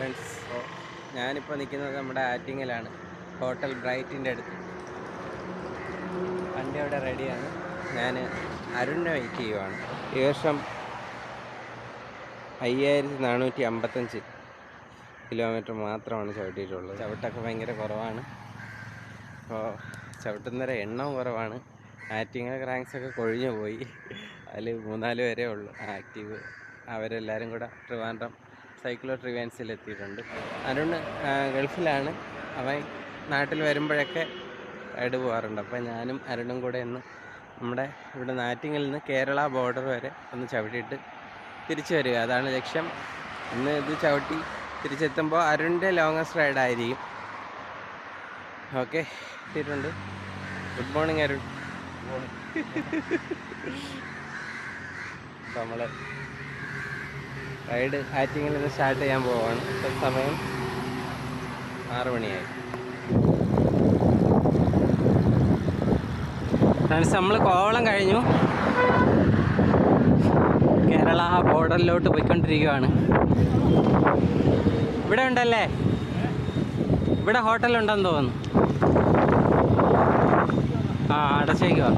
Friends, ഞാനിപ്പോൾ നിൽക്കുന്നത് നമ്മുടെ ആറ്റിങ്ങലാണ്, ഹോട്ടൽ ബ്രൈറ്റിൻ്റെ അടുത്ത്. വണ്ടി അവിടെ റെഡിയാണ്. ഞാൻ അരുണിനെ വെയിറ്റ് ചെയ്യുവാണ്. ഈ വർഷം 5455 കിലോമീറ്റർ മാത്രമാണ് ചവിട്ടിയിട്ടുള്ളത്. ചവിട്ടൊക്കെ ഭയങ്കര കുറവാണ്. അപ്പോൾ ചവിട്ടുന്നവരെ എണ്ണവും കുറവാണ്. ആറ്റിങ്ങൽ റാങ്ക്സൊക്കെ കൊഴിഞ്ഞു പോയി. അതിൽ 3-4 പേരേ ഉള്ളൂ ആക്റ്റീവ്. അവരെല്ലാവരും കൂടെ ട്രിവാൻഡ്രം സൈക്ലോ ട്രിവാൻസിൽ എത്തിയിട്ടുണ്ട്. അരുൺ ഗൾഫിലാണ്. അവൻ നാട്ടിൽ വരുമ്പോഴൊക്കെ റൈഡ് പോകാറുണ്ട്. അപ്പോൾ ഞാനും അരുണും കൂടെ ഇന്ന് നമ്മുടെ ഇവിടെ ആറ്റിങ്ങൽ നിന്ന് കേരള ബോർഡർ വരെ ഒന്ന് ചവിട്ടിയിട്ട് തിരിച്ചു വരിക, അതാണ് ലക്ഷ്യം. ഇന്ന് ഇത് ചവിട്ടി തിരിച്ചെത്തുമ്പോൾ അരുണിൻ്റെ ലോങ്ങസ്റ്റ് റൈഡായിരിക്കും. ഓക്കെ, എത്തിയിട്ടുണ്ട്. Good morning Arun. അപ്പോൾ നമ്മൾ റൈഡ് ആറ്റിങ്ങിൽ നിന്ന് സ്റ്റാർട്ട് ചെയ്യാൻ പോവുകയാണ്. ഇപ്പോൾ സമയം 6 മണിയായി. ഫ്രണ്ട്സ്, നമ്മൾ കോവളം കഴിഞ്ഞു, കേരള ബോർഡറിലോട്ട് പോയിക്കൊണ്ടിരിക്കുകയാണ്. ഇവിടെ ഉണ്ടല്ലേ, ഇവിടെ ഹോട്ടലുണ്ടെന്ന് തോന്നുന്നു. ആ, അടച്ചേക്കുവാ.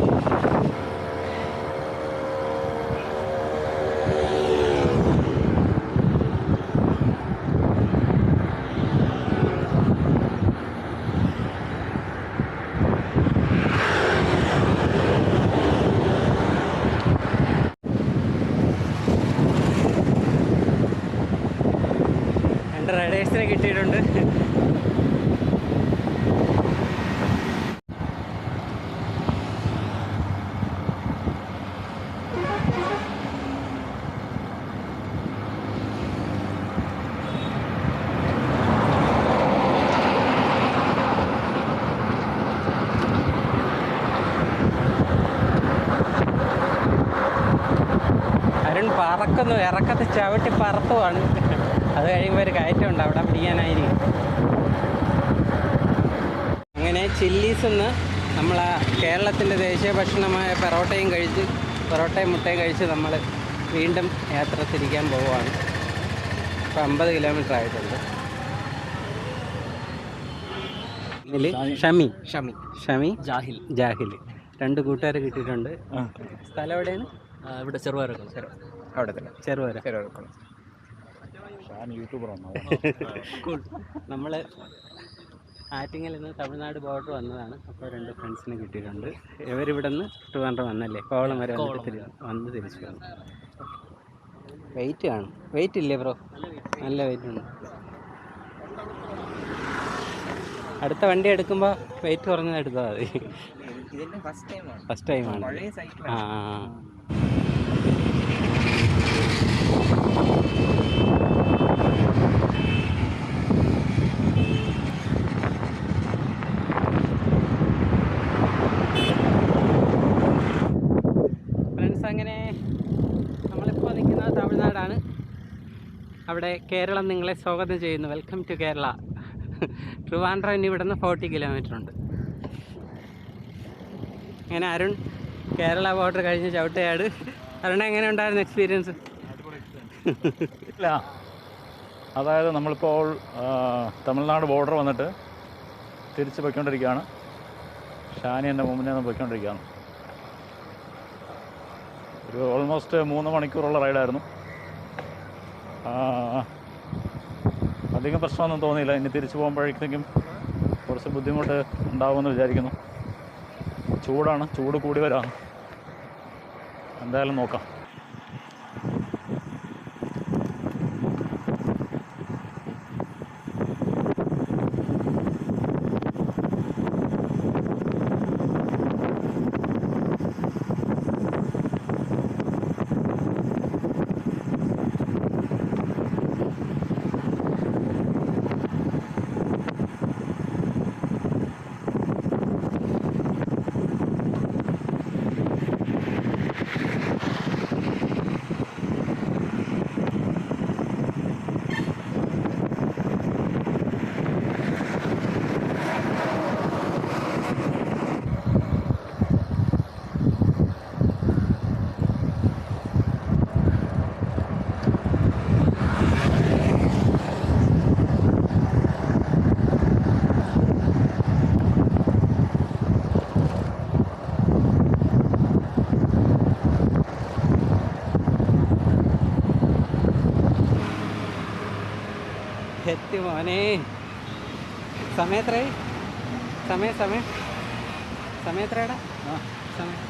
റൈഡേഴ്സിനെ കിട്ടിയിട്ടുണ്ട്. അരുൺ പറക്കുന്നു, ഇറക്കത്ത് ചവിട്ടി പറത്തുവാണ്. അത് കഴിയുമ്പോൾ ഒരു കയറ്റമുണ്ട്, അവിടെ പിടിക്കാനായിരിക്കും. അങ്ങനെ ചില്ലീസ് നിന്ന് നമ്മൾ കേരളത്തിൻ്റെ ദേശീയ ഭക്ഷണമായ പൊറോട്ടയും മുട്ടയും കഴിച്ച് നമ്മൾ വീണ്ടും യാത്ര തിരിക്കാൻ പോവുകയാണ്. ഇപ്പോൾ 50 കിലോമീറ്റർ ആയിട്ടുണ്ട്. ഇതിൽ ഷമി ജാഹിൽ 2 കൂട്ടുകാരെ കിട്ടിയിട്ടുണ്ട്. സ്ഥലം എവിടെയാണ്? ഇവിടെ ചെറുവാര. അവിടെ തന്നെ ചെറുവാര. നമ്മൾ ആറ്റിങ്ങൽ നിന്ന് തമിഴ്നാട് ബോർഡർ വന്നതാണ്. അപ്പോൾ 2 ഫ്രണ്ട്സിനെ കിട്ടിയിട്ടുണ്ട്. ഇവരിവിടെ നിന്ന് ട്രിവാൻഡ്രം വന്നല്ലേ, കോവളം വരെ വന്ന് തിരിച്ചു വന്നു. വെയിറ്റ് കാണും. വെയിറ്റ് ഇല്ലേ ബ്രോ? നല്ല വെയിറ്റ് ഉണ്ട്. അടുത്ത വണ്ടി എടുക്കുമ്പോൾ വെയിറ്റ് കുറഞ്ഞത് എടുത്താൽ മതി. ഫസ്റ്റ് ടൈമാണ്. ആ, അങ്ങനെ നമ്മളിപ്പോൾ നിൽക്കുന്നത് തമിഴ്നാടാണ്. അവിടെ കേരളം നിങ്ങളെ സ്വാഗതം ചെയ്യുന്നു. Welcome to Kerala. ട്രിവാൻഡ്രം ഇവിടെ നിന്ന് 40 കിലോമീറ്റർ ഉണ്ട്. അങ്ങനെ അരുൺ കേരള ബോർഡർ കഴിഞ്ഞ് ചവിട്ടയാട്. അരുൺ, എങ്ങനെ ഉണ്ടായിരുന്നു എക്സ്പീരിയൻസ്? ഇല്ല, അതായത് നമ്മളിപ്പോൾ തമിഴ്നാട് ബോർഡർ വന്നിട്ട് തിരിച്ച് പോയിക്കൊണ്ടിരിക്കുകയാണ്. ഷാനി എൻ്റെ മുമ്പിൽ നിന്ന് പോയിക്കൊണ്ടിരിക്കുകയാണ്. ഒരു ഓൾമോസ്റ്റ് 3 മണിക്കൂറുള്ള റൈഡായിരുന്നു. അധികം പ്രശ്നമൊന്നും തോന്നിയില്ല. ഇനി തിരിച്ചു പോകുമ്പോഴേക്കും കുറച്ച് ബുദ്ധിമുട്ട് ഉണ്ടാവുമെന്ന് വിചാരിക്കുന്നു. ചൂട് കൂടി വരാം. എന്തായാലും നോക്കാം. എത്തി മോനെ. സമയം എത്രയായി? സമയം എത്രയാടാ? സമയം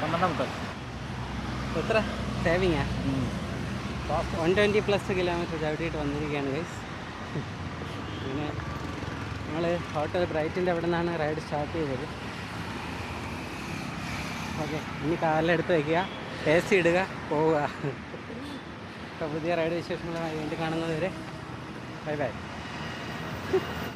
12 എത്ര സേവിങ്ങാ? 120+ കിലോമീറ്റർ ചവിട്ടിയിട്ട് വന്നിരിക്കുകയാണ് ഗൈസ്. പിന്നെ ഞങ്ങൾ ഹോട്ടൽ ബ്രൈറ്റിൻ്റെ അവിടെ നിന്നാണ് റൈഡ് സ്റ്റാർട്ട് ചെയ്തത്. ഓക്കെ, ഇനി കാറിലെടുത്ത് വയ്ക്കുക, AC ഇടുക, പോവുക. അപ്പോൾ പുതിയ റൈഡ് വിശേഷങ്ങളുമായി വീണ്ടും കാണുന്നത് വരെ ബൈ ബൈ.